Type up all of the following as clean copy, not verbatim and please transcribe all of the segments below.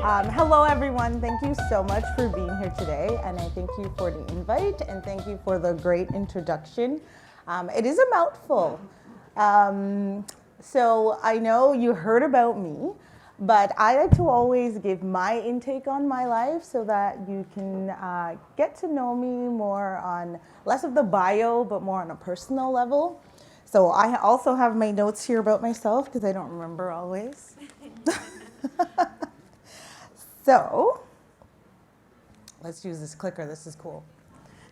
Hello, everyone. Thank you so much for being here today, and I thank you for the invite, and thank you for the great introduction. It is a mouthful. So I know you heard about me, but I like to always give my intake on my life so that you can get to know me more on less of the bio, but more on a personal level. So I also have my notes here about myself because I don't remember always. So let's use this clicker. This is cool.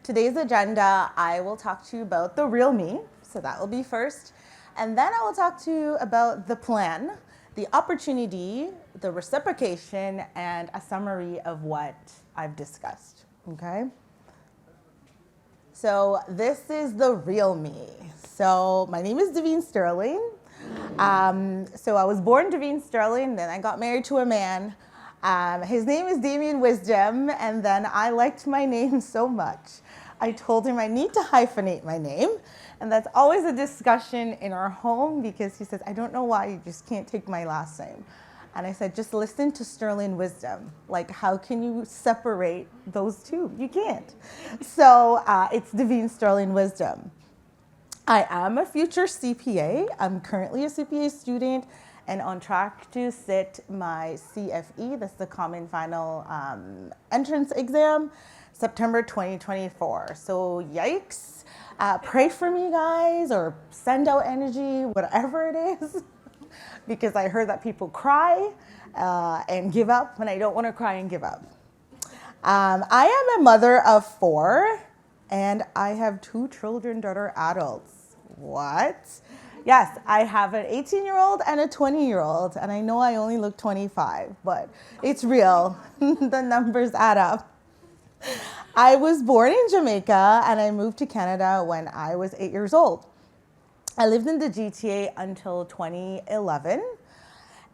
Today's agenda, I will talk to you about the real me. So that will be first. And then I will talk to you about the plan, the opportunity, the reciprocation, and a summary of what I've discussed. Okay? So this is the real me. So my name is Davene Sterling. So I was born Davene Sterling, then I got married to a man. His name is Davene Wisdom, and then I liked my name so much. I told him I need to hyphenate my name, and that's always a discussion in our home because he says, I don't know why you just can't take my last name. And I said, just listen to Sterling Wisdom. Like, how can you separate those two? You can't. So it's Davene Sterling Wisdom. I am a future CPA. I'm currently a CPA student and on track to sit my CFE, that's the Common Final Entrance Exam, September 2024. So yikes, pray for me guys, or send out energy, whatever it is, because I heard that people cry and give up, and I don't want to cry and give up. I am a mother of 4, and I have 2 children that are adults. What? Yes, I have an 18-year-old and a 20-year-old, and I know I only look 25, but it's real. The numbers add up. I was born in Jamaica, and I moved to Canada when I was 8 years old. I lived in the GTA until 2011,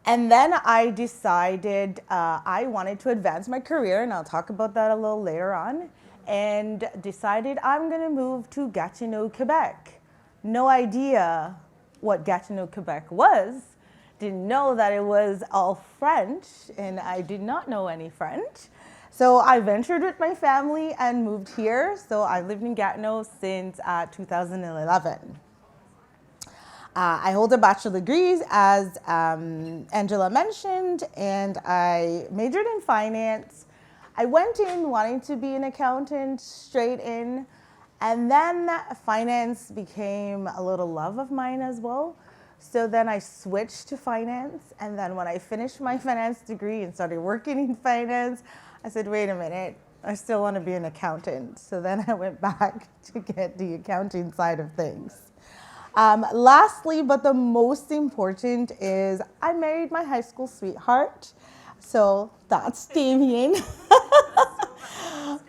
and then I decided I wanted to advance my career, and I'll talk about that a little later on, and decided I'm going to move to Gatineau, Quebec. No idea what Gatineau, Quebec was. Didn't know that it was all French, and I did not know any French. So I ventured with my family and moved here. So I've lived in Gatineau since 2011. I hold a bachelor's degree, as Angela mentioned, and I majored in finance. I went in wanting to be an accountant, straight in. And then finance became a little love of mine as well. So then I switched to finance. And then when I finished my finance degree and started working in finance, I said, wait a minute, I still want to be an accountant. So then I went back to get the accounting side of things. Lastly, but the most important is I married my high school sweetheart. So that's Damien.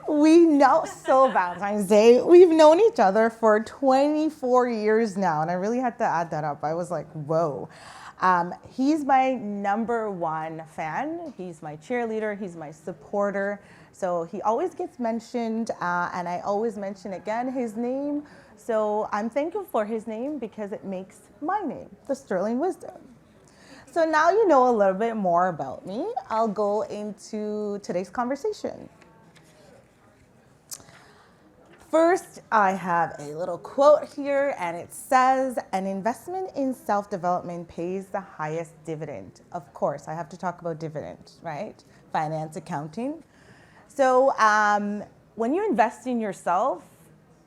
We know, so Valentine's Day, we've known each other for 24 years now, and I really had to add that up. I was like, whoa. He's my #1 fan. He's my cheerleader. He's my supporter. So he always gets mentioned, and I always mention again his name. So I'm thankful for his name because it makes my name, the Sterling Wisdom. So now you know a little bit more about me. I'll go into today's conversation. First, I have a little quote here, and it says, an investment in self-development pays the highest dividend. Of course, I have to talk about dividend, right? Finance, accounting. So when you invest in yourself,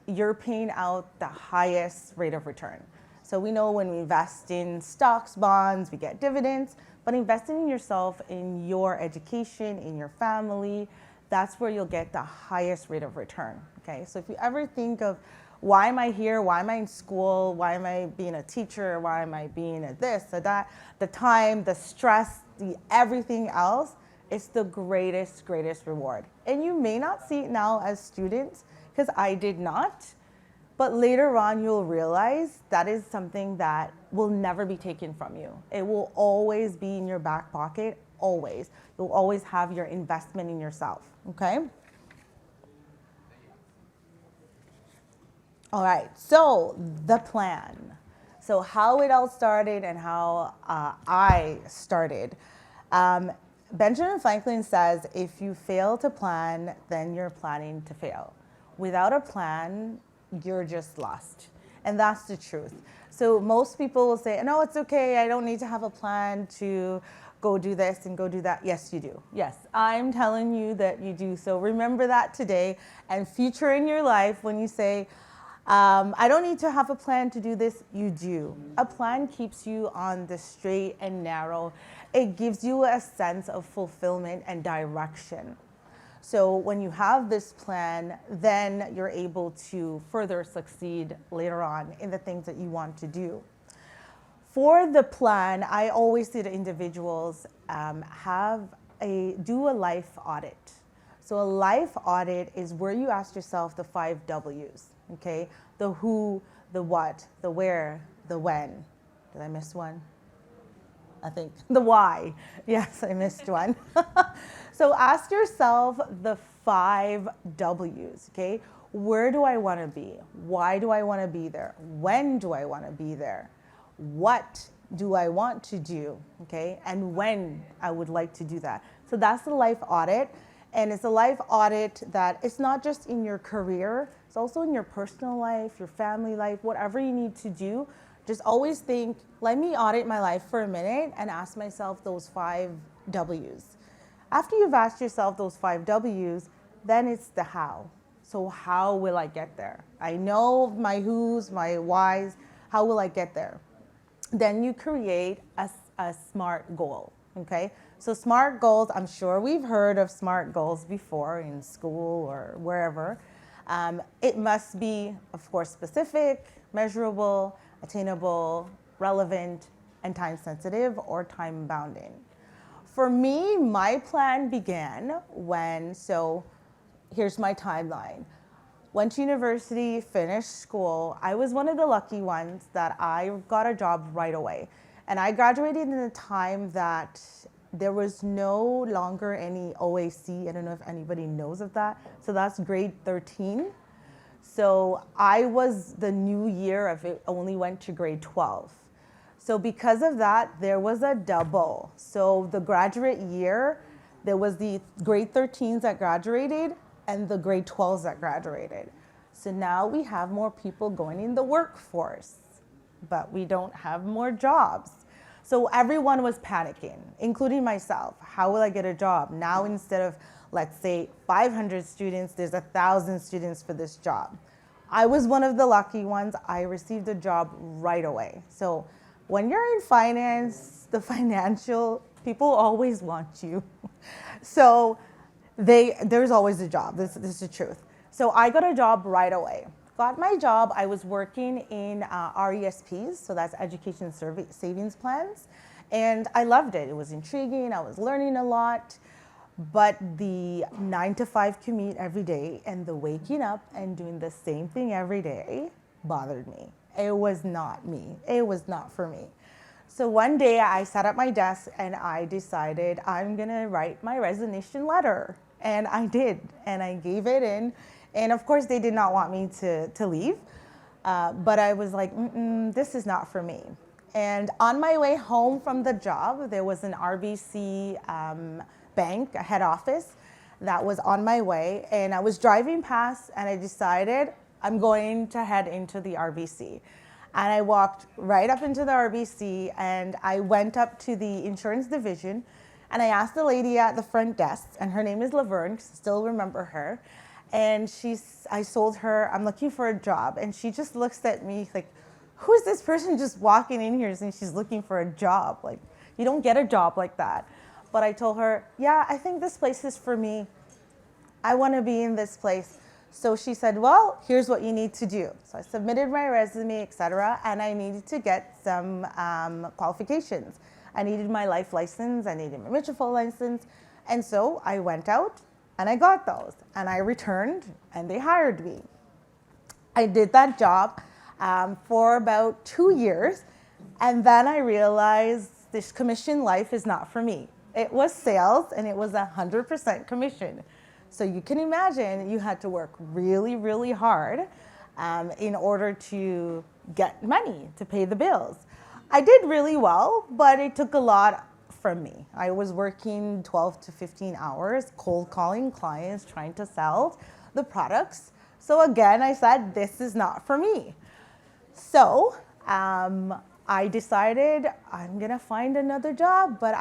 you're paying out the highest rate of return. So we know when we invest in stocks, bonds, we get dividends, but investing in yourself, in your education, in your family, that's where you'll get the highest rate of return. Okay, so if you ever think of why am I here, why am I in school, why am I being a teacher, why am I being a this, a that, the time, the stress, the everything else, it's the greatest reward. And you may not see it now as students, because I did not, but later on you'll realize that is something that will never be taken from you. It will always be in your back pocket, always. You'll always have your investment in yourself, okay? All right, so the plan. So how it all started and how I started. Benjamin Franklin says, if you fail to plan, then you're planning to fail. Without a plan, you're just lost. And that's the truth. So most people will say, no, it's okay, I don't need to have a plan to go do this and go do that. Yes, you do. Yes, I'm telling you that you do. So remember that today, and future in your life, when you say, I don't need to have a plan to do this, you do. A plan keeps you on the straight and narrow. It gives you a sense of fulfillment and direction. So when you have this plan, then you're able to further succeed later on in the things that you want to do. For the plan, I always say to individuals, do a life audit. So a life audit is where you ask yourself the 5 W's, okay? The who, the what, the where, the when. Did I miss one? I think the why. Yes, I missed one. So ask yourself the 5 W's, okay? Where do I want to be? Why do I want to be there? When do I want to be there? What do I want to do, okay? And when I would like to do that. So that's the life audit. And it's a life audit that it's not just in your career, it's also in your personal life, your family life, whatever you need to do. Just always think, let me audit my life for a minute and ask myself those 5 W's. After you've asked yourself those 5 W's, then it's the how. So how will I get there? I know my who's, my why's, how will I get there? Then you create a SMART goal, okay? So SMART goals, I'm sure we've heard of SMART goals before in school or wherever. It must be, of course, specific, measurable, attainable, relevant, and time sensitive or time bounding. For me, my plan began so here's my timeline. Went to university, finished school. I was one of the lucky ones that I got a job right away. And I graduated in a time that there was no longer any OAC. I don't know if anybody knows of that. So that's grade 13. So I was the new year of it only went to grade 12. So because of that, there was a double. So the graduate year, there was the grade 13s that graduated and the grade 12s that graduated. So now we have more people going in the workforce, but we don't have more jobs. So everyone was panicking, including myself. How will I get a job? Now instead of, let's say, 500 students, there's 1,000 students for this job. I was one of the lucky ones. I received a job right away. So when you're in finance, the financial people always want you. So there's always a job. This is the truth. So I got a job right away. Got my job. I was working in RESPs, so that's Education Savings Plans, and I loved it. It was intriguing. I was learning a lot, but the 9 to 5 commute every day and the waking up and doing the same thing every day bothered me. It was not me. It was not for me. So one day I sat at my desk and I decided I'm gonna write my resignation letter. And I did, and I gave it in. And of course they did not want me to leave, but I was like, this is not for me. And on my way home from the job, there was an RBC bank, a head office, that was on my way. And I was driving past and I decided I'm going to head into the RBC. And I walked right up into the RBC and I went up to the insurance division and I asked the lady at the front desk, and her name is Laverne, still remember her. And I told her, I'm looking for a job. And she just looks at me like, who is this person just walking in here saying she's looking for a job? Like, you don't get a job like that. But I told her, yeah, I think this place is for me. I want to be in this place. So she said, well, here's what you need to do. So I submitted my resume, etc., and I needed to get some qualifications. I needed my life license, I needed my mutual fund license, and so I went out and I got those, and I returned, and they hired me. I did that job for about 2 years, and then I realized this commission life is not for me. It was sales, and it was 100% commission. So you can imagine you had to work really, really hard in order to get money to pay the bills. I did really well, but it took a lot from me. I was working 12 to 15 hours, cold calling clients, trying to sell the products. So again, I said, this is not for me. So I decided I'm gonna find another job, but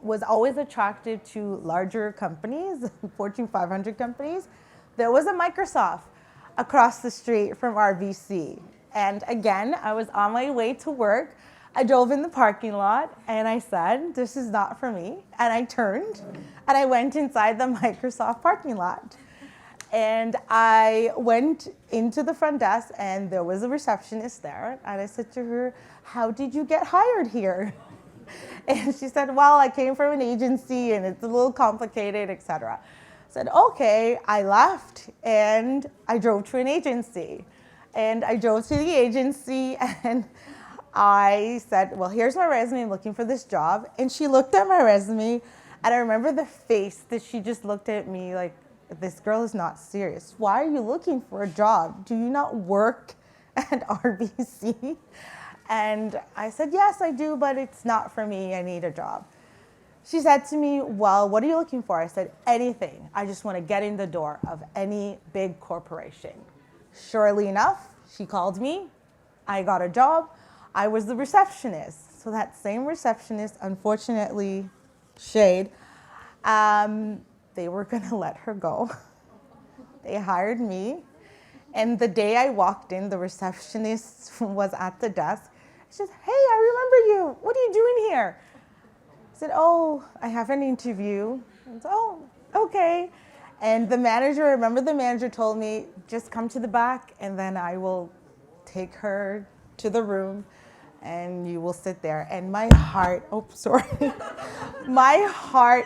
was always attracted to larger companies, Fortune 500 companies. There was a Microsoft across the street from RBC. And again, I was on my way to work. I drove in the parking lot and I said, this is not for me. And I turned and I went inside the Microsoft parking lot. And I went into the front desk and there was a receptionist there. And I said to her, how did you get hired here? And she said, well, I came from an agency and it's a little complicated, etc. I said, okay. I left and I drove to an agency. And I drove to the agency and I said, well, here's my resume, I'm looking for this job. And she looked at my resume and I remember the face that she just looked at me like, this girl is not serious. Why are you looking for a job? Do you not work at RBC? And I said, yes, I do, but it's not for me. I need a job. She said to me, well, what are you looking for? I said, anything. I just want to get in the door of any big corporation. Surely enough, she called me. I got a job. I was the receptionist. So that same receptionist, unfortunately, shade, they were going to let her go. They hired me. And the day I walked in, the receptionist was at the desk. She said, hey, I remember you. What are you doing here? I said, oh, I have an interview. I said, oh, okay. And the manager told me, just come to the back and then I will take her to the room and you will sit there. And my heart, my heart,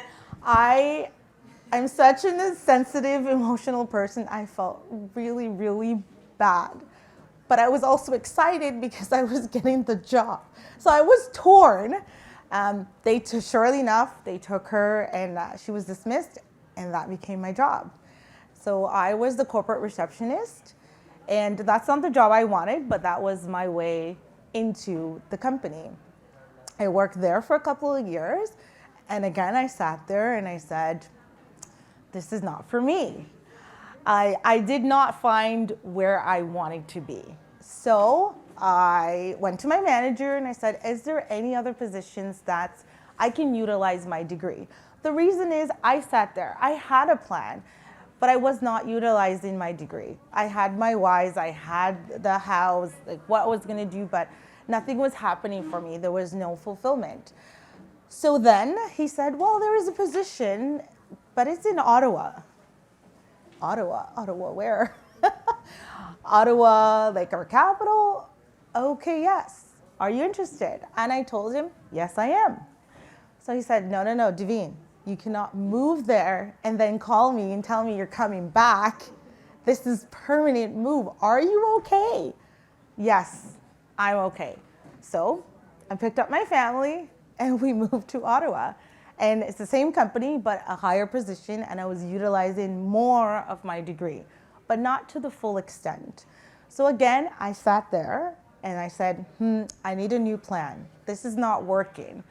I'm such a sensitive, emotional person. I felt really, really bad. But I was also excited because I was getting the job. So I was torn. Surely enough, they took her and she was dismissed and that became my job. So I was the corporate receptionist and that's not the job I wanted, but that was my way into the company. I worked there for a couple of years and again, I sat there and I said, this is not for me. I did not find where I wanted to be. So I went to my manager and I said, is there any other positions that I can utilize my degree? The reason is I sat there, I had a plan, but I was not utilizing my degree. I had my whys, I had the hows, like what I was gonna do, but nothing was happening for me. There was no fulfillment. So then he said, well, there is a position, but it's in Ottawa. Ottawa where? Ottawa, like our capital? Okay, yes. Are you interested? And I told him, yes, I am. So he said, no, Davene, you cannot move there and then call me and tell me you're coming back. This is permanent move. Are you okay? Yes, I'm okay. So I picked up my family and we moved to Ottawa. And it's the same company, but a higher position, and I was utilizing more of my degree, but not to the full extent. So again, I sat there and I said, I need a new plan. This is not working.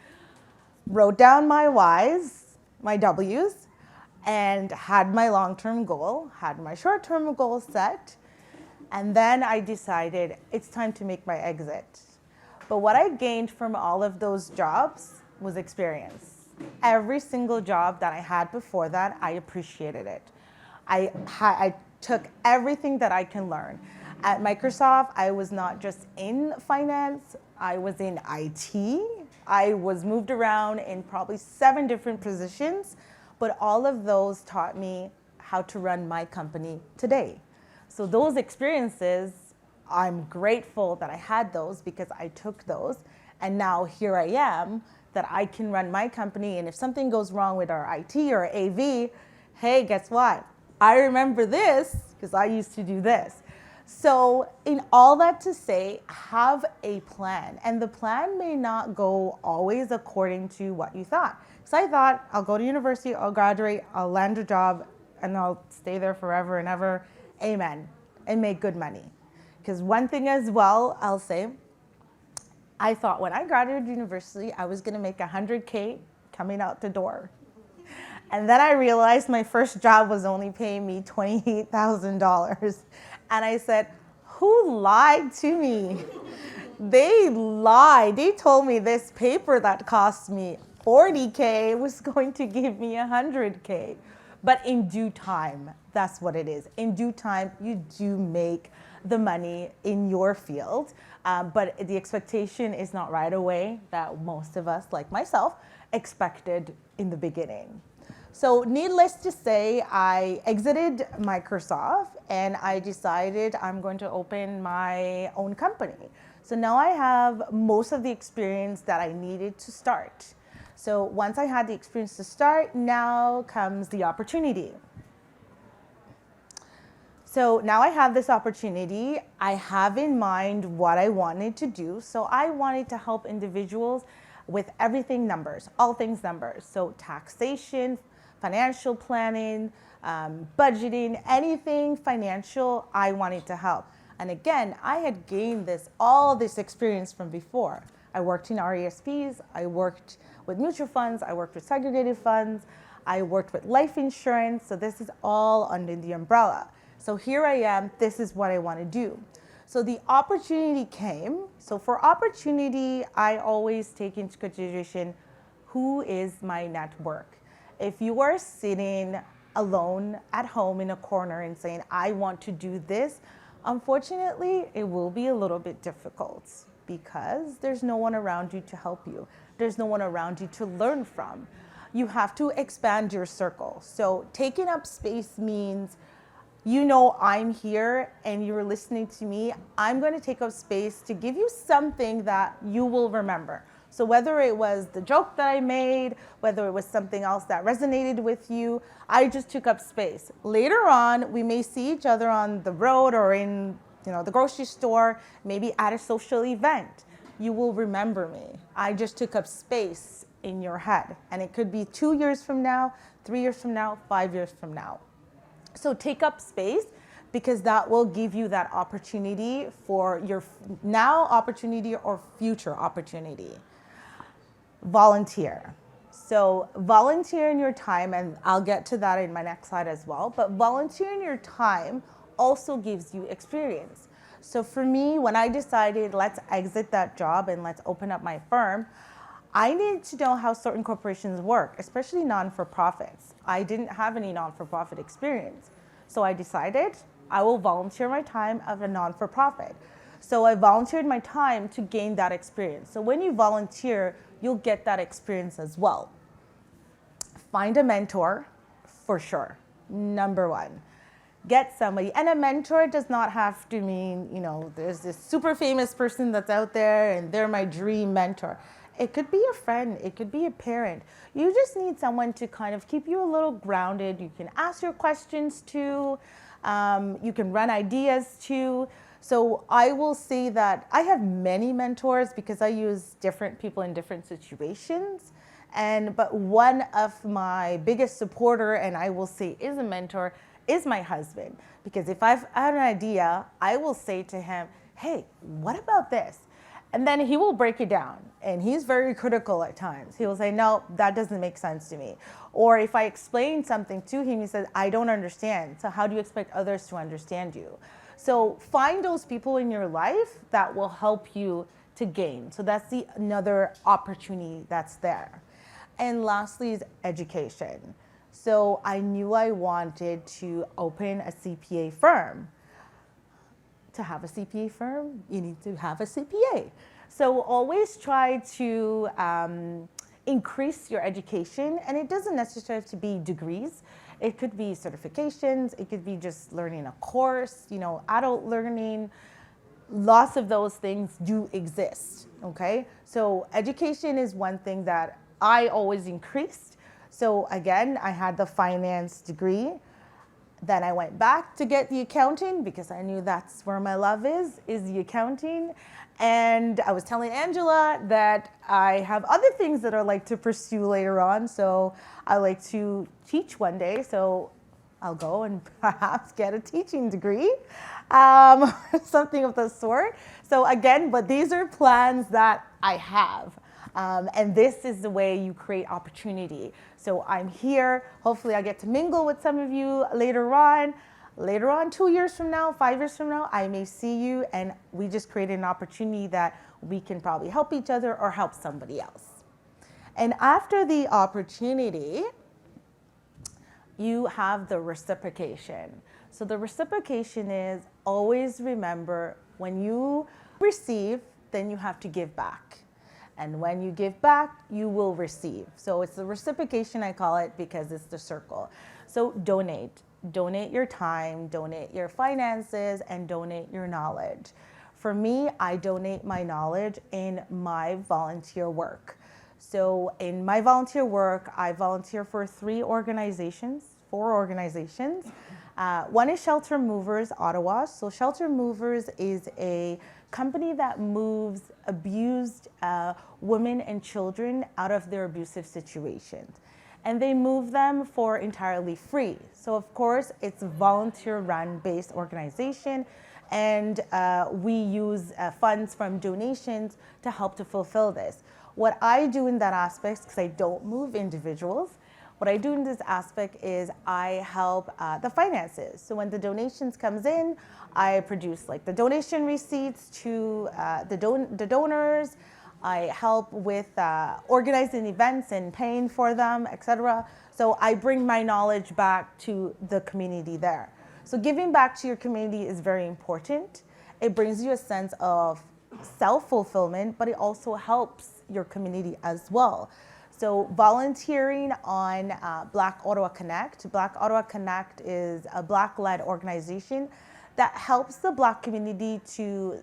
Wrote down my whys, my W's, and had my long-term goal, had my short-term goal set, and then I decided it's time to make my exit. But what I gained from all of those jobs was experience. Every single job that I had before that, I appreciated it. I took everything that I can learn. At Microsoft, I was not just in finance, I was in IT. I was moved around in probably 7 different positions, but all of those taught me how to run my company today. So those experiences, I'm grateful that I had those because I took those, and now here I am, that I can run my company, and if something goes wrong with our IT or AV, hey, guess what? I remember this because I used to do this. So in all that to say, have a plan. And the plan may not go always according to what you thought. So I thought, I'll go to university, I'll graduate, I'll land a job, and I'll stay there forever and ever. Amen. And make good money. Because one thing as well, I'll say, I thought when I graduated university, I was gonna make $100K coming out the door. And then I realized my first job was only paying me $28,000. And I said, who lied to me? They lied. They told me this paper that cost me $40K was going to give me $100K. But in due time, that's what it is. In due time, you do make the money in your field. But the expectation is not right away that most of us, like myself, expected in the beginning. So needless to say, I exited Microsoft and I decided I'm going to open my own company. So now I have most of the experience that I needed to start. So once I had the experience to start, now comes the opportunity. So now I have this opportunity. I have in mind what I wanted to do. So I wanted to help individuals with everything numbers, all things numbers. So taxation, financial planning, budgeting, anything financial, I wanted to help. And again, I had gained all this experience from before. I worked in RESPs, I worked with mutual funds, I worked with segregated funds, I worked with life insurance. So this is all under the umbrella. So here I am, this is what I want to do. So the opportunity came. So for opportunity, I always take into consideration who is my network. If you are sitting alone at home in a corner and saying, I want to do this, unfortunately, it will be a little bit difficult because there's no one around you to help you. There's no one around you to learn from. You have to expand your circle. So taking up space means, you know, I'm here and you're listening to me. I'm going to take up space to give you something that you will remember. So whether it was the joke that I made, whether it was something else that resonated with you, I just took up space. Later on, we may see each other on the road or in, the grocery store, maybe at a social event. You will remember me. I just took up space in your head. And it could be 2 years from now, 3 years from now, 5 years from now. So take up space because that will give you that opportunity for your now opportunity or future opportunity. Volunteer. So volunteering your time, and I'll get to that in my next slide as well, but volunteering your time also gives you experience. So for me, when I decided let's exit that job and let's open up my firm, I needed to know how certain corporations work, especially non-for-profits. I didn't have any non-for-profit experience. So I decided I will volunteer my time of a non-for-profit. So I volunteered my time to gain that experience. So when you volunteer, you'll get that experience as well. Find a mentor, for sure. Number one, get somebody. And a mentor does not have to mean, there's this super famous person that's out there and they're my dream mentor. It could be a friend, it could be a parent. You just need someone to kind of keep you a little grounded. You can ask your questions to, you can run ideas to. So I will say that I have many mentors because I use different people in different situations. But one of my biggest supporter, and I will say is a mentor, is my husband. Because if I've had an idea, I will say to him, hey, what about this? And then he will break it down. And he's very critical at times. He will say, no, that doesn't make sense to me. Or if I explain something to him, he says, I don't understand. So how do you expect others to understand you? So find those people in your life that will help you to gain. So that's another opportunity that's there. And lastly is education. So I knew I wanted to open a CPA firm. To have a CPA firm, you need to have a CPA. So always try to increase your education, and it doesn't necessarily have to be degrees. It could be certifications, it could be just learning a course, adult learning. Lots of those things do exist, okay? So education is one thing that I always increased. So again, I had the finance degree. Then I went back to get the accounting because I knew that's where my love is the accounting. And I was telling Angela that I have other things that I like to pursue later on. So I like to teach one day. So I'll go and perhaps get a teaching degree, something of the sort. So again, but these are plans that I have. And this is the way you create opportunity. So I'm here. Hopefully I get to mingle with some of you later on. Later on, 2 years from now, 5 years from now, I may see you and we just created an opportunity that we can probably help each other or help somebody else. And after the opportunity, you have the reciprocation. So the reciprocation is always remember when you receive, then you have to give back. And when you give back, you will receive. So it's the reciprocation, I call it, because it's the circle. So donate. Donate your time, donate your finances, and donate your knowledge. For me, I donate my knowledge in my volunteer work. So in my volunteer work, I volunteer for 4 organizations. One is Shelter Movers Ottawa. So Shelter Movers is a company that moves abused women and children out of their abusive situations. And they move them for entirely free. So of course, it's a volunteer-run based organization, and we use funds from donations to help to fulfill this. What I do in that aspect, because I don't move individuals, what I do in this aspect is I help the finances. So when the donations comes in, I produce like the donation receipts to the donors. I help with organizing events and paying for them, etc. So I bring my knowledge back to the community there. So giving back to your community is very important. It brings you a sense of self-fulfillment, but it also helps your community as well. So volunteering on Black Ottawa Connect. Black Ottawa Connect is a Black-led organization that helps the Black community to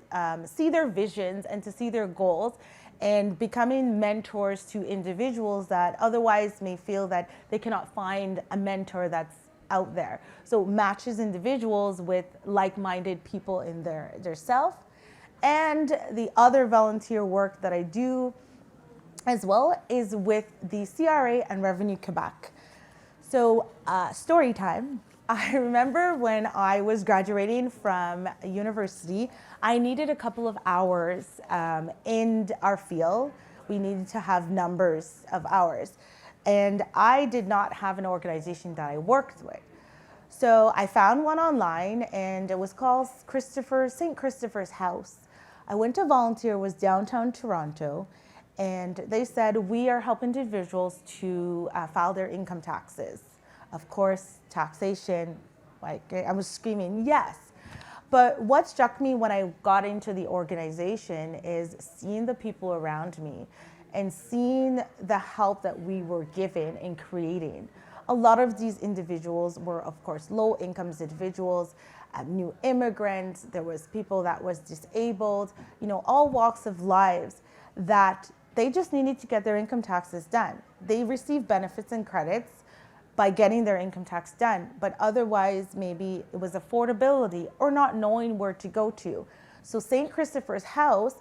see their visions and to see their goals, and becoming mentors to individuals that otherwise may feel that they cannot find a mentor that's out there. So matches individuals with like-minded people in their self. And the other volunteer work that I do as well is with the CRA and Revenu Quebec. So story time. I remember when I was graduating from university, I needed a couple of hours in our field. We needed to have numbers of hours. And I did not have an organization that I worked with. So I found one online, and it was called St. Christopher's House. I went to volunteer, was downtown Toronto, and they said, we are helping individuals to file their income taxes. Of course, taxation, like I was screaming, yes. But what struck me when I got into the organization is seeing the people around me and seeing the help that we were given in creating. A lot of these individuals were, of course, low income individuals, new immigrants, there was people that was disabled, all walks of lives that they just needed to get their income taxes done. They received benefits and credits by getting their income tax done, but otherwise maybe it was affordability or not knowing where to go to. So St. Christopher's House,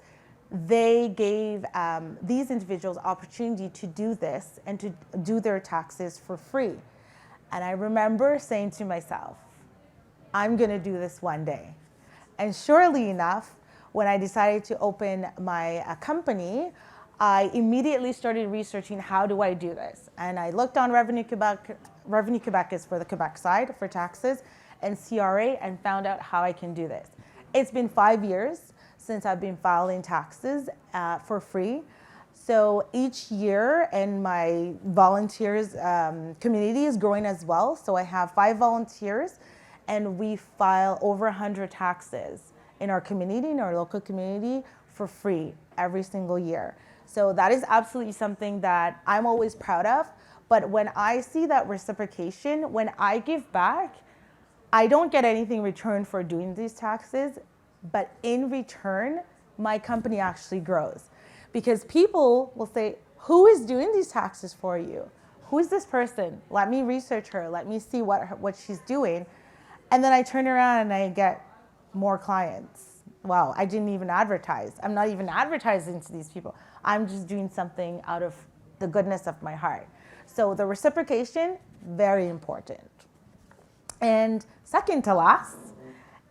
they gave these individuals opportunity to do this and to do their taxes for free. And I remember saying to myself, I'm gonna do this one day. And surely enough, when I decided to open my company, I immediately started researching how do I do this. And I looked on Revenu Quebec. Revenu Quebec is for the Quebec side for taxes, and CRA, and found out how I can do this. It's been 5 years since I've been filing taxes for free. So each year, and my volunteers community is growing as well. So I have 5 volunteers, and we file over 100 taxes in our community, in our local community, for free every single year. So that is absolutely something that I'm always proud of. But when I see that reciprocation, when I give back, I don't get anything returned for doing these taxes, but in return, my company actually grows. Because people will say, who is doing these taxes for you? Who is this person? Let me research her. Let me see what she's doing. And then I turn around and I get more clients. Wow, I didn't even advertise. I'm not even advertising to these people. I'm just doing something out of the goodness of my heart. So the reciprocation, very important. And second to last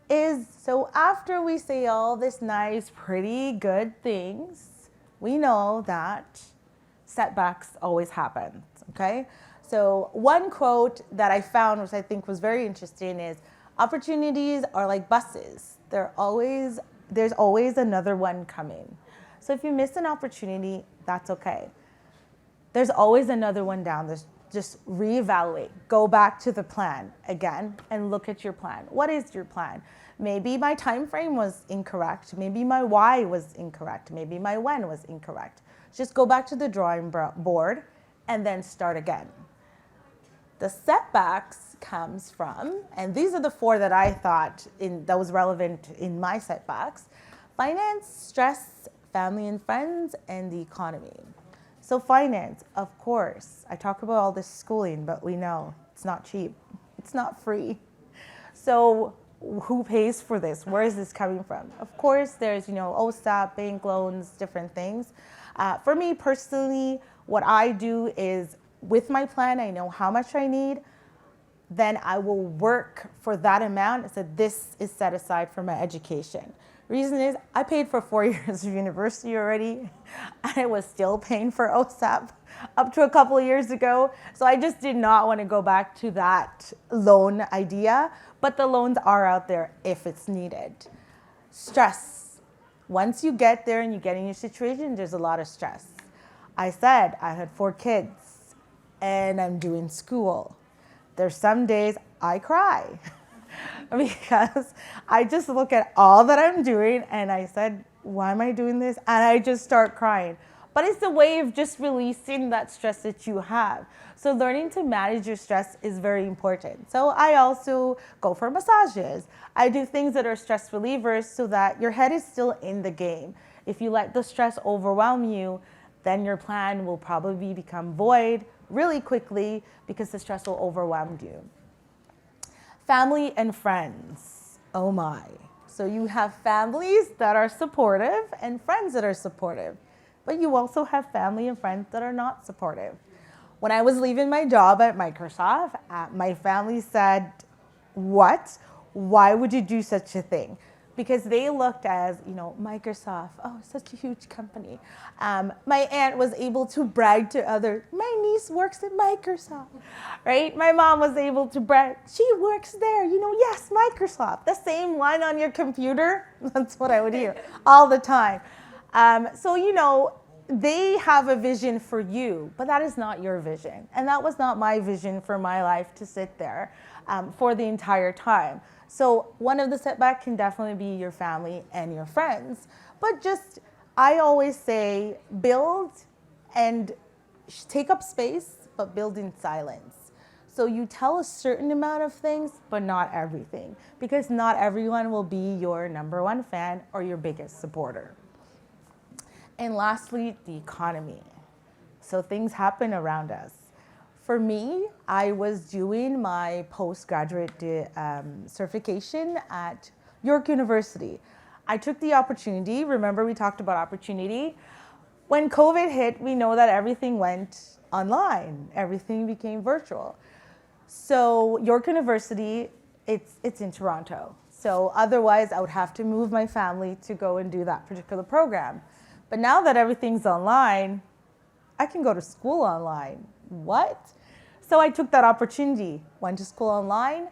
is, so after we say all this nice, pretty good things, we know that setbacks always happen, okay? So one quote that I found, which I think was very interesting, is opportunities are like buses. There's always another one coming. So if you miss an opportunity, that's okay. There's always another one down. Just reevaluate, go back to the plan again and look at your plan. What is your plan? Maybe my time frame was incorrect. Maybe my why was incorrect. Maybe my when was incorrect. Just go back to the drawing board and then start again. The setbacks comes from, and these are the 4 that I thought that was relevant in my setbacks: finance, stress, family and friends, and the economy. So finance, of course. I talk about all this schooling, but we know it's not cheap. It's not free. So who pays for this? Where is this coming from? Of course, there's, OSAP, bank loans, different things. For me personally, what I do is, with my plan, I know how much I need. Then I will work for that amount. So this is set aside for my education. Reason is, I paid for 4 years of university already, and I was still paying for OSAP up to a couple of years ago. So I just did not want to go back to that loan idea, but the loans are out there if it's needed. Stress. Once you get there and you get in your situation, there's a lot of stress. I said I had 4 kids and I'm doing school. There's some days I cry. Because I just look at all that I'm doing and I said, why am I doing this? And I just start crying. But it's a way of just releasing that stress that you have. So learning to manage your stress is very important. So I also go for massages. I do things that are stress relievers so that your head is still in the game. If you let the stress overwhelm you, then your plan will probably become void really quickly because the stress will overwhelm you. Family and friends, oh my. So you have families that are supportive and friends that are supportive, but you also have family and friends that are not supportive. When I was leaving my job at Microsoft, my family said, what? Why would you do such a thing? Because they looked as, Microsoft, oh, such a huge company. My aunt was able to brag to others, my niece works at Microsoft, right? My mom was able to brag, she works there, yes, Microsoft, the same one on your computer. That's what I would hear all the time. So, they have a vision for you, but that is not your vision. And that was not my vision for my life to sit there for the entire time. So one of the setbacks can definitely be your family and your friends. But I always say, build and take up space, but build in silence. So you tell a certain amount of things, but not everything, because not everyone will be your number 1 fan or your biggest supporter. And lastly, the economy. So things happen around us. For me, I was doing my postgraduate certification at York University. I took the opportunity, remember we talked about opportunity. When COVID hit, we know that everything went online. Everything became virtual. So York University, it's in Toronto. So otherwise, I would have to move my family to go and do that particular program. But now that everything's online, I can go to school online. What? So I took that opportunity, went to school online.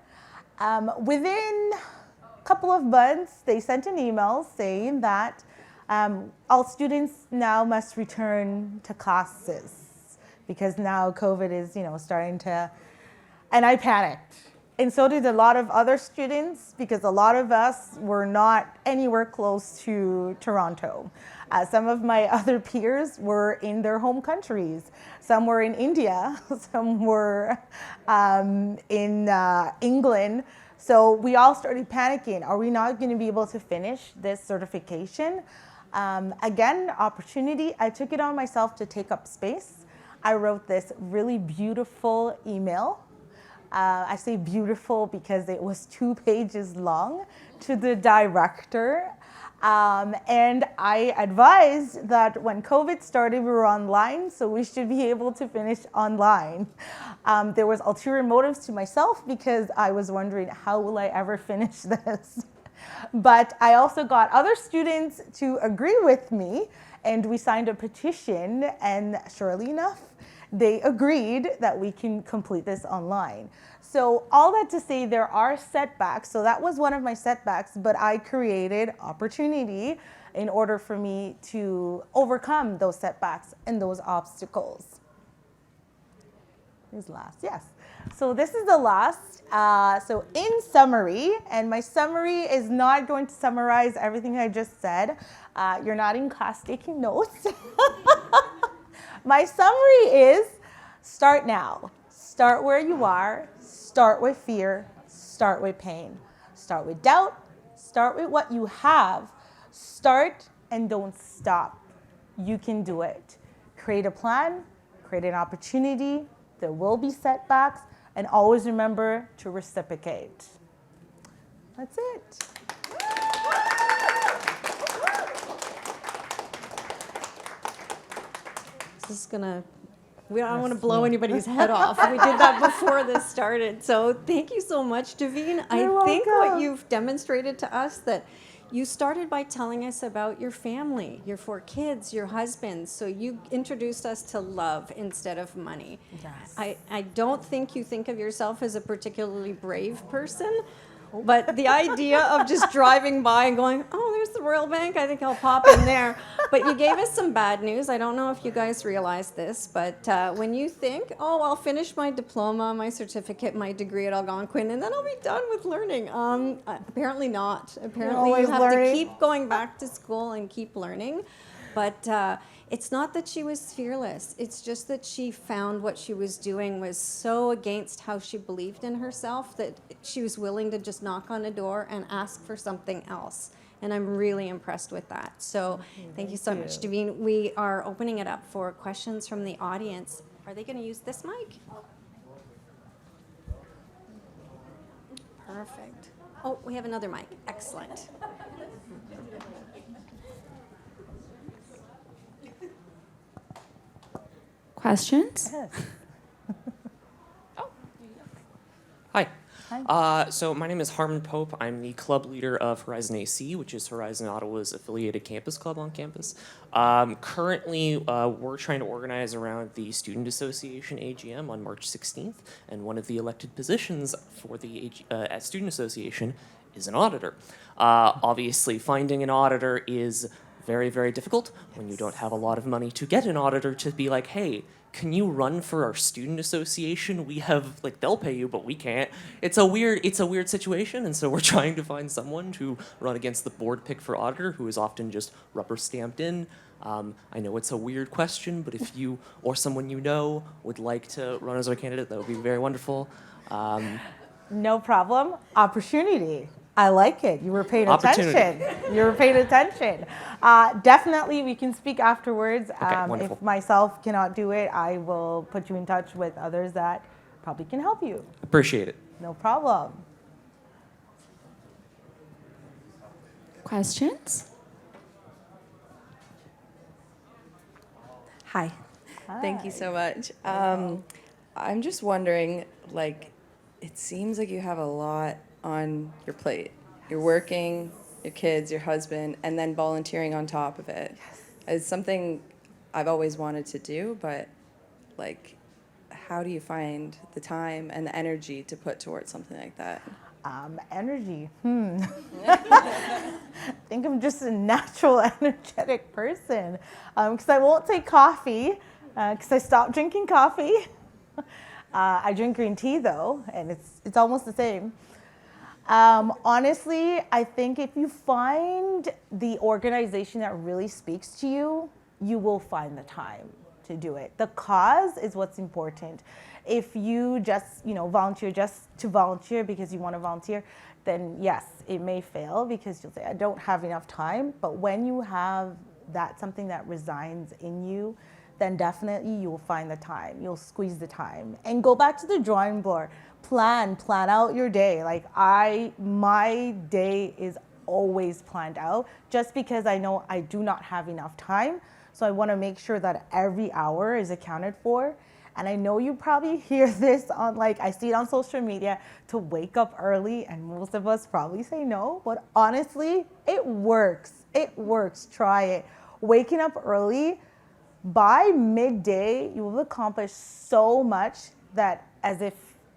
Within a couple of months, they sent an email saying that all students now must return to classes because now COVID is, starting to, and I panicked. And so did a lot of other students because a lot of us were not anywhere close to Toronto. Some of my other peers were in their home countries. Some were in India, some were in England. So we all started panicking. Are we not going to be able to finish this certification? Again, opportunity. I took it on myself to take up space. I wrote this really beautiful email. I say beautiful because it was 2 pages long to the director. And I advised that when COVID started, we were online, so we should be able to finish online. There was ulterior motives to myself because I was wondering, how will I ever finish this? But I also got other students to agree with me, and we signed a petition, and surely enough, they agreed that we can complete this online. So all that to say, there are setbacks. So that was one of my setbacks, but I created opportunity in order for me to overcome those setbacks and those obstacles. Who's last? Yes. So this is the last. So in summary, and my summary is not going to summarize everything I just said. You're not in class taking notes. My summary is start now. Start where you are. Start with fear. Start with pain. Start with doubt. Start with what you have. Start and don't stop. You can do it. Create a plan. Create an opportunity. There will be setbacks. And always remember to reciprocate. That's it. This is gonna, I don't want to blow anybody's head off. We did that before this started. So thank you so much, Davene. I think what you've demonstrated to us that you started by telling us about your family, your 4 kids, your husband. So you introduced us to love instead of money. Yes. I don't think you think of yourself as a particularly brave person. But the idea of just driving by and going, oh, there's the Royal Bank, I think I'll pop in there. But you gave us some bad news. I don't know if you guys realize this, but when you think, oh, I'll finish my diploma, my certificate, my degree at Algonquin, and then I'll be done with learning. Apparently not. Apparently you have to keep going back to school and keep learning. But it's not that she was fearless. It's just that she found what she was doing was so against how she believed in herself that she was willing to just knock on a door and ask for something else. And I'm really impressed with that. So thank you so much, Davene. We are opening it up for questions from the audience. Are they going to use this mic? Perfect. Oh, we have another mic. Excellent. Questions? Yes. Hi. So my name is Harmon Pope. I'm the club leader of Horizon AC, which is Horizon Ottawa's affiliated campus club on campus. Currently, we're trying to organize around the Student Association AGM on March 16th, and one of the elected positions for the Student Association is an auditor. Obviously, finding an auditor is very, very difficult when you don't have a lot of money to get an auditor to be like, hey, can you run for our student association? We have, like, they'll pay you, but we can't. It's a weird situation, and so we're trying to find someone to run against the board pick for auditor, who is often just rubber stamped in. I know it's a weird question, but if you or someone you know would like to run as our candidate, that would be very wonderful. No problem. Opportunity. I like it. You were paying attention. You were paying attention. Definitely, we can speak afterwards. Okay, if myself cannot do it, I will put you in touch with others that probably can help you. Appreciate it. No problem. Questions? Hi. Thank you so much. I'm just wondering, like, it seems like you have a lot on your plate. You're working, your kids, your husband, and then volunteering on top of it. Yes. It's something I've always wanted to do, but, like, how do you find the time and the energy to put towards something like that? Energy. I think I'm just a natural energetic person because I won't take coffee because I stopped drinking coffee. I drink green tea though, and it's almost the same. Honestly, I think if you find the organization that really speaks to you, you will find the time to do it. The cause is what's important. If you just, volunteer just to volunteer because you want to volunteer, then yes, it may fail because you'll say, I don't have enough time. But when you have that something that resides in you, then definitely you will find the time. You'll squeeze the time and go back to the drawing board. Plan out your day. Like my day is always planned out just because I know I do not have enough time. So I want to make sure that every hour is accounted for. And I know you probably hear this on, like, I see it on social media, to wake up early, and most of us probably say no, but honestly, it works. It works. Try it. Waking up early, by midday, you will accomplish so much that as if,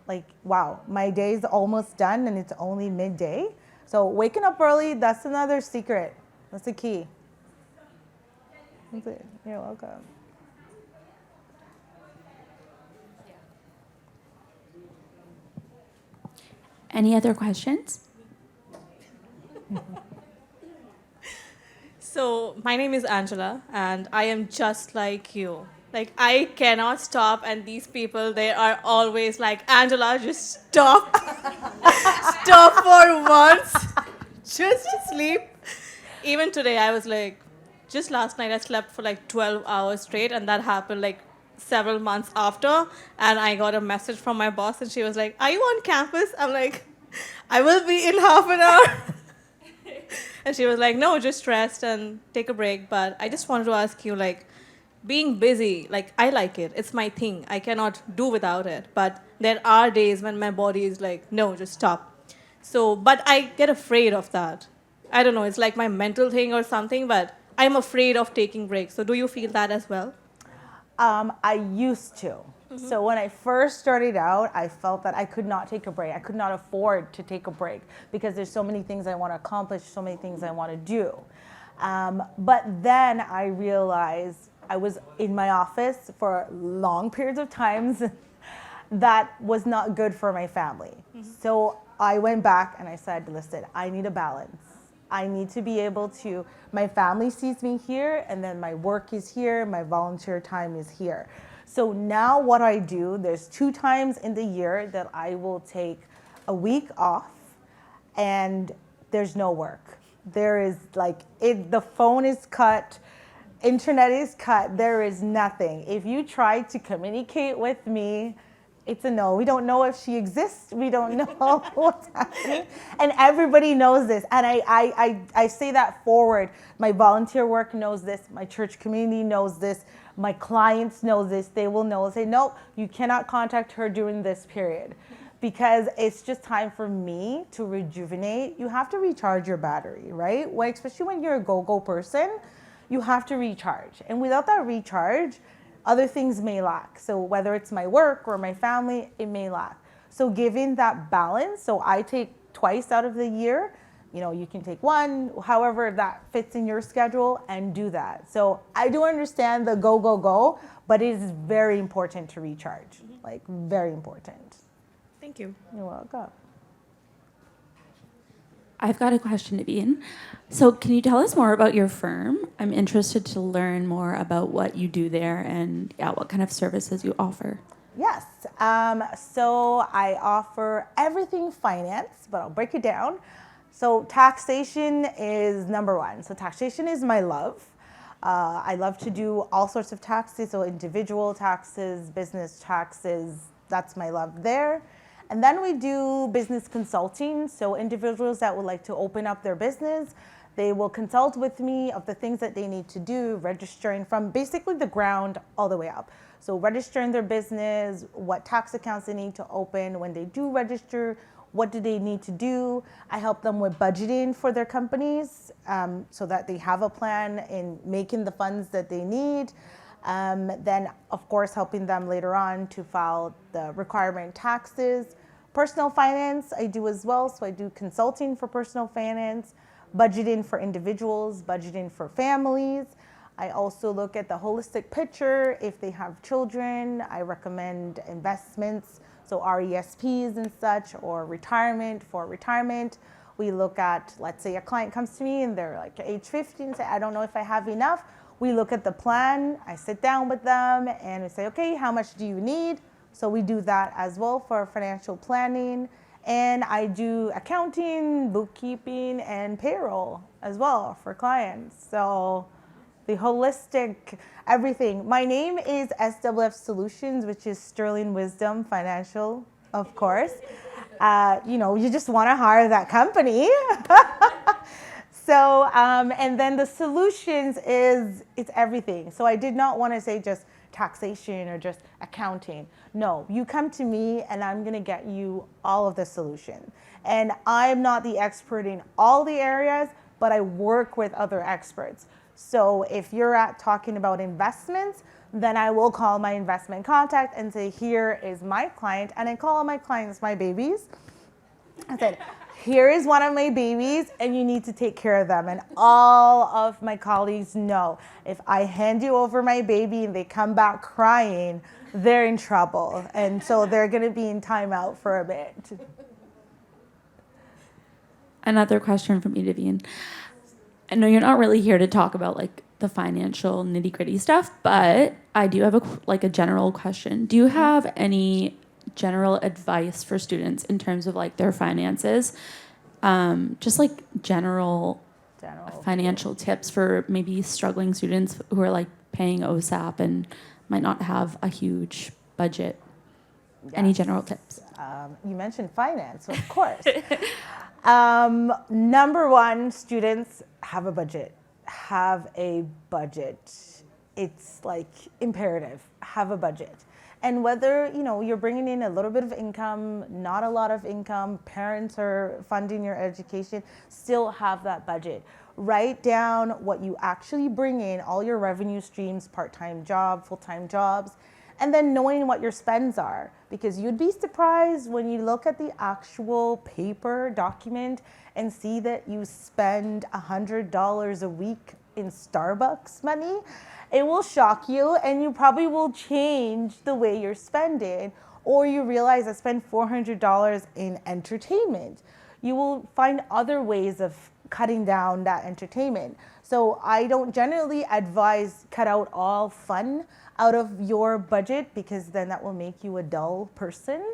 like, wow, my day is almost done and it's only midday. So waking up early, that's another secret. That's the key. That's it. You're welcome. Any other questions? So, my name is Angela, and I am just like you. Like, I cannot stop, and these people, they are always like, Angela, just stop. Stop for once. Just sleep. Even today, I was like, just last night, I slept for like 12 hours straight, and that happened like several months after. And I got a message from my boss, and she was like, are you on campus? I'm like, I will be in half an hour. And she was like, no, just rest and take a break. But I just wanted to ask you, like, being busy, like, I like it. It's my thing. I cannot do without it. But there are days when my body is like, no, just stop. So, but I get afraid of that. I don't know, it's like my mental thing or something, but I'm afraid of taking breaks. So do you feel that as well? I used to. So when I first started out, I felt that I could not take a break. I could not afford to take a break because there's so many things I want to accomplish, so many things I want to do. But then I realized I was in my office for long periods of times. That was not good for my family. So I went back and I said, listen, I need a balance. I need to be able to, my family sees me here, and then my work is here, my volunteer time is here. So now what I do, there's 2 times in the year that I will take a week off and there's no work. There is like, the phone is cut, internet is cut, there is nothing. If you try to communicate with me, it's a no. We don't know if she exists. We don't know what's happening. And everybody knows this. And I say that forward. My volunteer work knows this. My church community knows this. My clients know this. They will know. Say, no, you cannot contact her during this period. Because it's just time for me to rejuvenate. You have to recharge your battery, right? Especially when you're a go-go person, you have to recharge. And without that recharge, other things may lack. So whether it's my work or my family, it may lack. So giving that balance, so I take twice out of the year, you can take one, however that fits in your schedule, and do that. So I do understand the go, go, go, but it is very important to recharge, like very important. Thank you. You're welcome. I've got a question, Davene. So can you tell us more about your firm? I'm interested to learn more about what you do there and what kind of services you offer. Yes. So I offer everything finance, but I'll break it down. So taxation is number one. So taxation is my love. I love to do all sorts of taxes, so individual taxes, business taxes, that's my love there. And then we do business consulting. So individuals that would like to open up their business, they will consult with me of the things that they need to do, registering from basically the ground all the way up. So registering their business, what tax accounts they need to open, when they do register, what do they need to do. I help them with budgeting for their companies so that they have a plan in making the funds that they need. Then, of course, helping them later on to file the requirement taxes. Personal finance, I do as well. So I do consulting for personal finance, budgeting for individuals, budgeting for families. I also look at the holistic picture. If they have children, I recommend investments, so RESPs and such, or retirement. For retirement, we look at, let's say a client comes to me and they're like age 50 and say, I don't know if I have enough. We look at the plan, I sit down with them and we say, okay, how much do you need? So we do that as well for financial planning. And I do accounting, bookkeeping, and payroll as well for clients. So the holistic everything. My name is SWF Solutions, which is Sterling-Wisdom Financial, of course. You just want to hire that company. So, and then the solutions it's everything. So I did not want to say just taxation or just accounting. No, you come to me and I'm going to get you all of the solution. And I'm not the expert in all the areas, but I work with other experts. So if you're talking about investments, then I will call my investment contact and say, here is my client. And I call all my clients my babies. I said, here is one of my babies and you need to take care of them. And all of my colleagues know if I hand you over my baby and they come back crying, they're in trouble. And so they're going to be in timeout for a bit. Another question from you, Davene. I know you're not really here to talk about like the financial nitty gritty stuff, but I do have a general question. Do you have any general advice for students in terms of like their finances? Just like general financial tips for maybe struggling students who are like paying OSAP and might not have a huge budget. Yes. Any general tips? You mentioned finance, of course. Number one, students have a budget. Have a budget. It's like imperative. Have a budget. And whether, you're bringing in a little bit of income, not a lot of income, parents are funding your education, still have that budget. Write down what you actually bring in, all your revenue streams, part-time job, full-time jobs, and then knowing what your spends are. Because you'd be surprised when you look at the actual paper document and see that you spend $100 a week in Starbucks money. It will shock you, and you probably will change the way you're spending, or you realize I spend $400 in entertainment. You will find other ways of cutting down that entertainment. So I don't generally advise cut out all fun out of your budget, because then that will make you a dull person.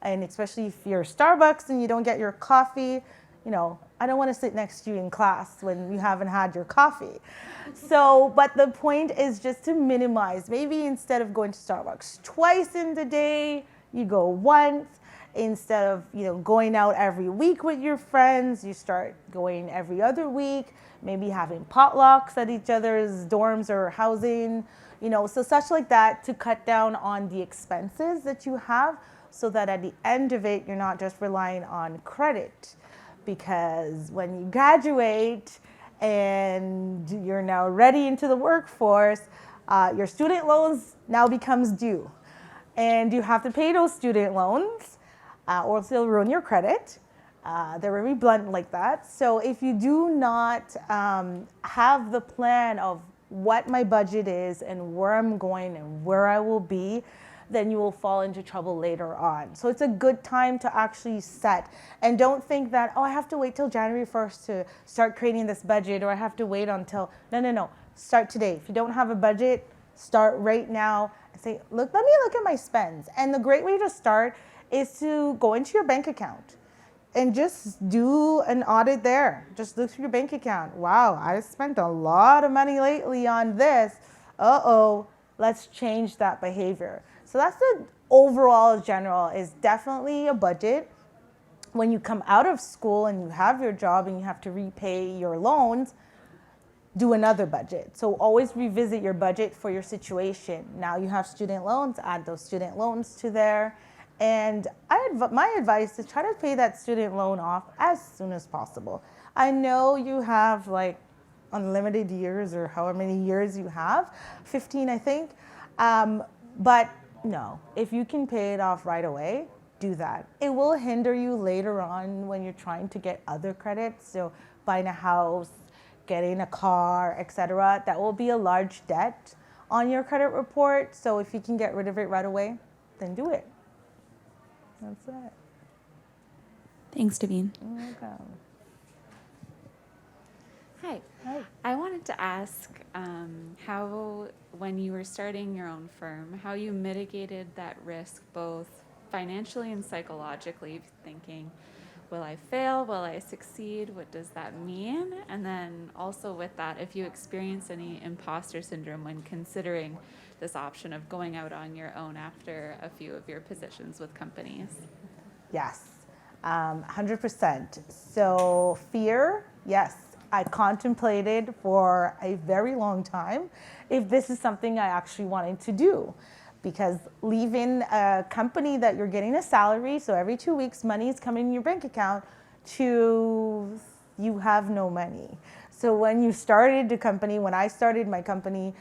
And especially if you're Starbucks and you don't get your coffee, I don't want to sit next to you in class when you haven't had your coffee. So, but the point is just to minimize. Maybe instead of going to Starbucks twice in the day, you go once. Instead of, going out every week with your friends, you start going every other week, maybe having potlucks at each other's dorms or housing, so such like that, to cut down on the expenses that you have, so that at the end of it, you're not just relying on credit. Because when you graduate and you're now ready into the workforce, your student loans now becomes due. And you have to pay those student loans, or else they'll ruin your credit. They're very blunt like that. So if you do not have the plan of what my budget is and where I'm going and where I will be, then you will fall into trouble later on. So it's a good time to actually set. And don't think that, I have to wait till January 1st to start creating this budget, or I have to wait until, no. Start today. If you don't have a budget, start right now and say, let me look at my spends. And the great way to start is to go into your bank account and just do an audit there. Just look through your bank account. Wow, I spent a lot of money lately on this. Let's change that behavior. So that's the overall general, is definitely a budget. When you come out of school and you have your job and you have to repay your loans, do another budget. So always revisit your budget for your situation. Now you have student loans, add those student loans to there. And my advice is try to pay that student loan off as soon as possible. I know you have like unlimited years, or however many years you have, 15 I think, but no, if you can pay it off right away, do that. It will hinder you later on when you're trying to get other credits, so buying a house, getting a car, etc. That will be a large debt on your credit report, so if you can get rid of it right away, then do it. That's it. Thanks, Davene. You're welcome. Hi. Hi. I wanted to ask how, when you were starting your own firm, how you mitigated that risk both financially and psychologically, thinking, will I fail? Will I succeed? What does that mean? And then also with that, if you experience any imposter syndrome when considering this option of going out on your own after a few of your positions with companies. Yes, 100%. So fear, yes, I contemplated for a very long time if this is something I actually wanted to do. Because leaving a company that you're getting a salary, so every 2 weeks money is coming in your bank account, to you have no money. So when you started the company, when I started my company,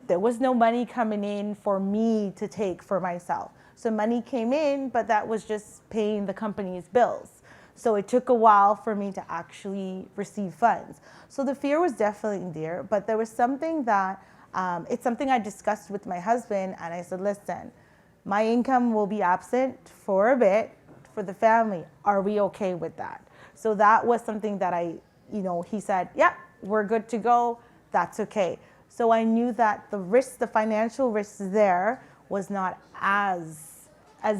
there was no money coming in for me to take for myself. So money came in, but that was just paying the company's bills. So it took a while for me to actually receive funds. So the fear was definitely there, but there was something that, it's something I discussed with my husband, and I said, listen, my income will be absent for a bit for the family. Are we okay with that? So that was something that he said, yeah, we're good to go. That's okay. So I knew that the risk, the financial risk there was not as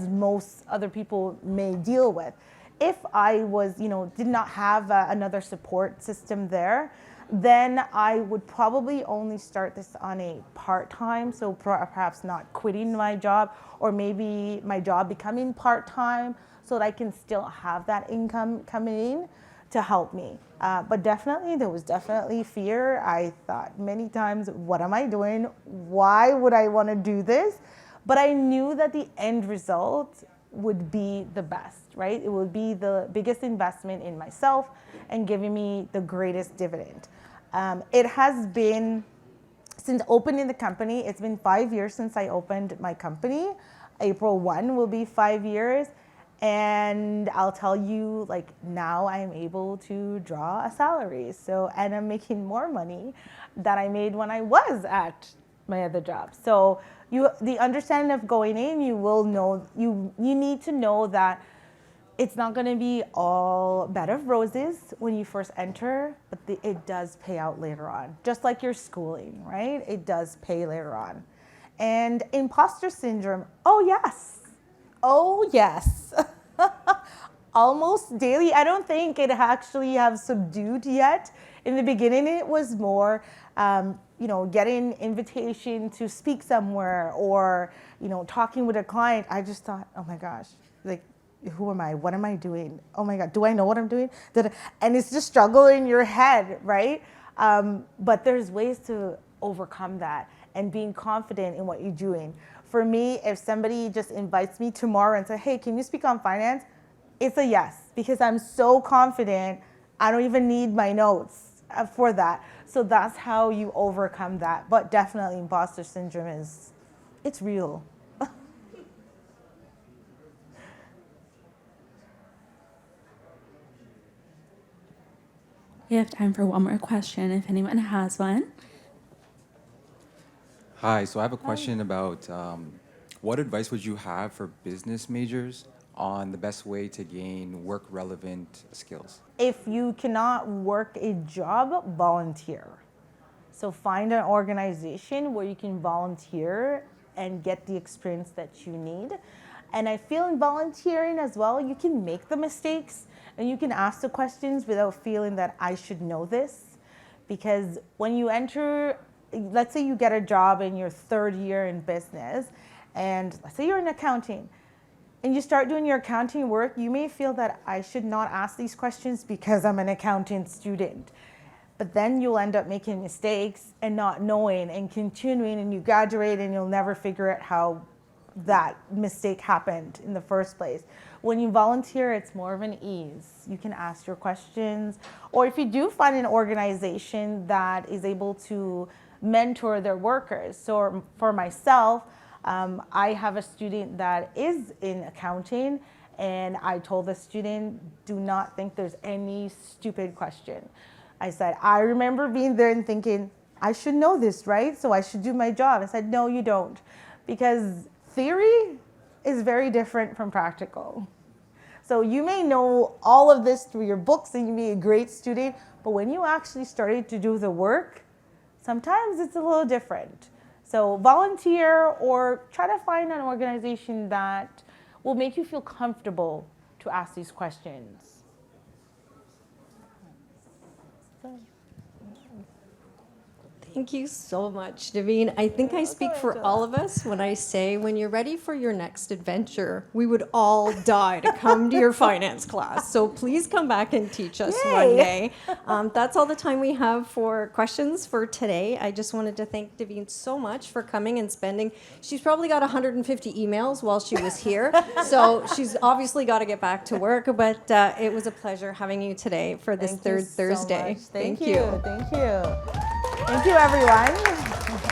most other people may deal with. If I was, did not have another support system there, then I would probably only start this on a part-time, so perhaps not quitting my job, or maybe my job becoming part-time so that I can still have that income coming in to help me. But definitely, there was definitely fear. I thought many times, what am I doing? Why would I want to do this? But I knew that the end result would be the best, right? It would be the biggest investment in myself and giving me the greatest dividend. It has been, since opening the company, it's been 5 years since I opened my company. April 1 will be 5 years. And I'll tell you, now I'm able to draw a salary. So, and I'm making more money than I made when I was at my other job. So the understanding of going in, you will know, you need to know that it's not going to be all bed of roses when you first enter, but it does pay out later on. Just like your schooling, right? It does pay later on. And imposter syndrome, oh yes. Almost daily. I don't think it actually have subdued yet. In the beginning, it was more, getting invitation to speak somewhere or, talking with a client. I just thought, oh my gosh, who am I? What am I doing? Oh my God, do I know what I'm doing? And it's just struggle in your head, right? But there's ways to overcome that and being confident in what you're doing. For me, if somebody just invites me tomorrow and says, hey, can you speak on finance? It's a yes, because I'm so confident, I don't even need my notes for that. So that's how you overcome that. But definitely imposter syndrome it's real. We have time for one more question if anyone has one. Hi, so I have a question about what advice would you have for business majors on the best way to gain work-relevant skills? If you cannot work a job, volunteer. So find an organization where you can volunteer and get the experience that you need. And I feel in volunteering as well, you can make the mistakes and you can ask the questions without feeling that I should know this. Because when you enter, let's say you get a job in your 3rd year in business, and let's say you're in accounting, and you start doing your accounting work, you may feel that I should not ask these questions because I'm an accounting student. But then you'll end up making mistakes and not knowing and continuing, and you graduate and you'll never figure out how that mistake happened in the first place. When you volunteer, it's more of an ease. You can ask your questions, or if you do find an organization that is able to mentor their workers. So for myself, I have a student that is in accounting, and I told the student, do not think there's any stupid question. I said, I remember being there and thinking, I should know this, right? So I should do my job. I said, no, you don't. Because theory is very different from practical. So you may know all of this through your books and you may be a great student, but when you actually started to do the work, sometimes it's a little different. So volunteer or try to find an organization that will make you feel comfortable to ask these questions. Thank you so much, Davene. I think I speak for all of us when I say when you're ready for your next adventure, we would all die to come to your finance class. So please come back and teach us one day. That's all the time we have for questions for today. I just wanted to thank Davene so much for coming and spending. She's probably got 150 emails while she was here. So she's obviously got to get back to work. But it was a pleasure having you today for this third Thursday. Thank you. Thank you, everyone.